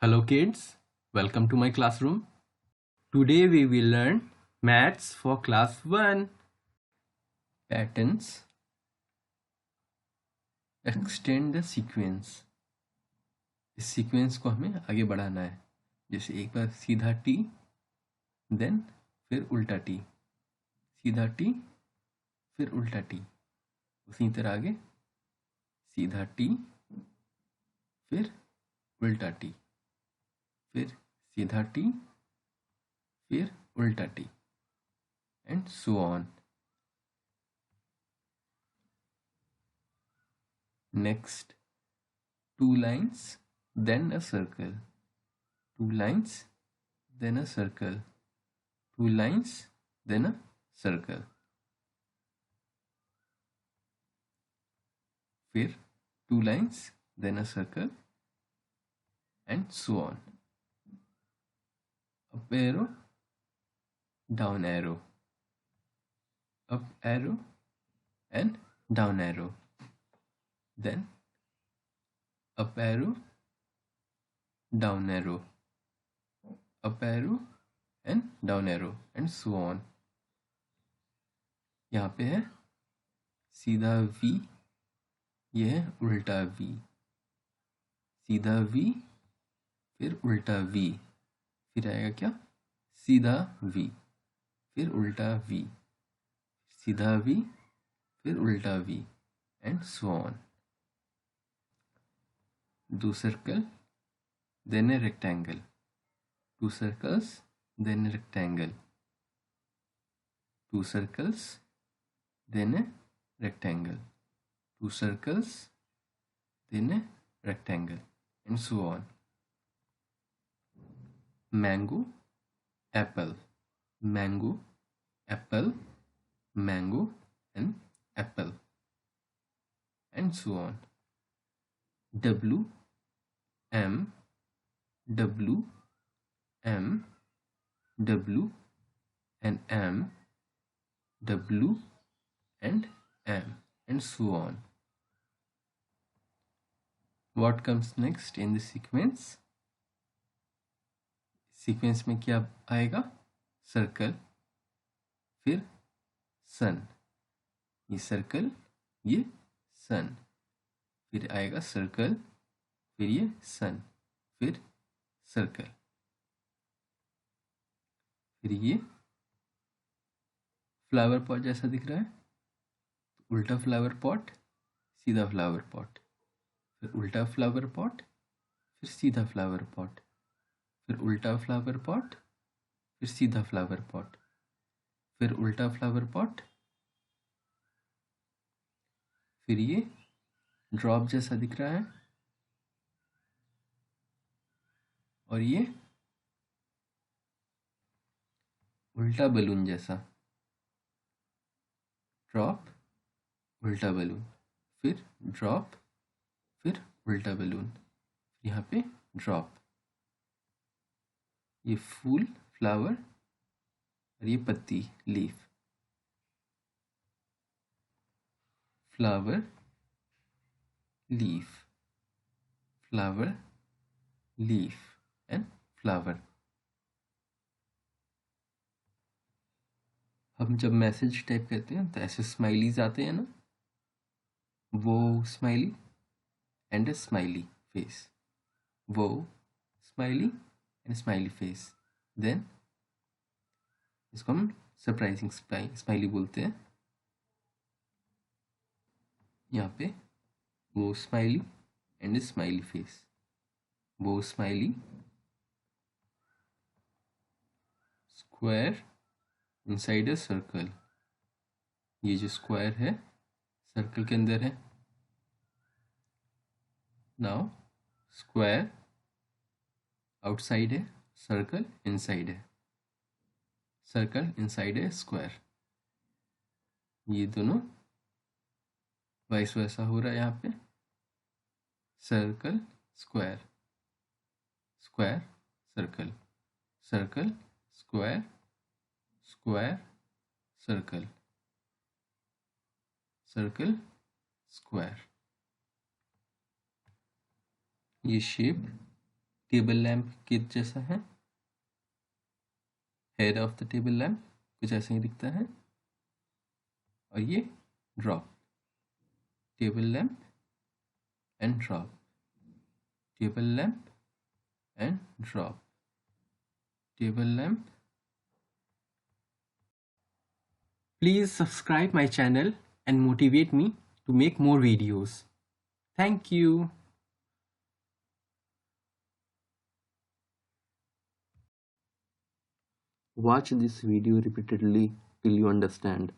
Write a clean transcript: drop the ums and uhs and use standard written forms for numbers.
Hello kids, welcome to my classroom. Today we will learn maths for class 1. Patterns. Extend the sequence. इस sequence को हमें आगे बढ़ाना है. जैसे एक बार सीधा टी, देन फिर उल्टा टी, सीधा टी, फिर उल्टा टी. उसी तरह आगे सीधा टी, फिर उल्टा टी, फिर सीधा टी, फिर उल्टा T, and so on. Next, 2 lines, then a circle. 2 lines, then a circle. 2 lines, then a circle. फिर 2 lines, then a circle, and so on. Up arrow, down arrow, up arrow, and down arrow. Then up arrow, down arrow, up arrow, and down arrow, and so on. यहाँ पे है सीधा V, ये है उल्टा V. सीधा V, फिर उल्टा V, फिर आएगा क्या? सीधा V, फिर उल्टा V, सीधा V, फिर उल्टा V, and so on. Do circle, then a rectangle. 2 circles, then a rectangle. 2 circles, then a rectangle. 2 circles, then a rectangle, and so on. Mango, apple, mango, apple, mango, and apple, and so on. W, M, W, M, W, and M, W, and M, and so on. What comes next in the sequence? Sequence में क्या आएगा? Circle, फिर सन, ये circle, ये सन, फिर आएगा circle, फिर ये सन, फिर सर्कल, फिर ये फ्लावर पॉट जैसा दिख रहा है, तो उल्टा फ्लावर पॉट, सीधा फ्लावर पॉट, फिर उल्टा फ्लावर पॉट, फिर सीधा फ्लावर पॉट, फिर उल्टा फ्लावर पॉट, फिर सीधा फ्लावर पॉट, फिर उल्टा फ्लावर पॉट, फिर ये ड्रॉप जैसा दिख रहा है, और ये उल्टा बलून जैसा. ड्रॉप, उल्टा बलून, फिर ड्रॉप, फिर उल्टा बलून, यहाँ पे ड्रॉप. ये फूल, फ्लावर, और ये पत्ती, leaf. Flower, leaf, flower, leaf, and flower. हम जब मैसेज टाइप करते हैं तो ऐसे स्माइलीज आते हैं ना, वो smiley and a smiley face, वो smiley and smiley face. Then इसको हम सरप्राइजिंग स्माइली बोलते हैं. यहाँ पे वो स्माइली एंड स्माइली फेस, वो smiley, square inside a circle. ये जो स्क्वायर है सर्कल के अंदर है. नाउ स्क्वायर आउटसाइड है, सर्कल इनसाइड है, सर्कल इनसाइड है स्क्वायर. ये दोनों वाइस वैसा हो रहा है यहाँ पे. Circle, square, square, circle, circle, square, square, circle, circle, square. ये शेप टेबल लैम्प के जैसा है, head of the table lamp कुछ ऐसे ही दिखता है। और ये drop, table lamp and drop, table lamp and drop, table lamp. Please subscribe my channel and motivate me to make more videos. Thank you. Watch this video repeatedly till you understand.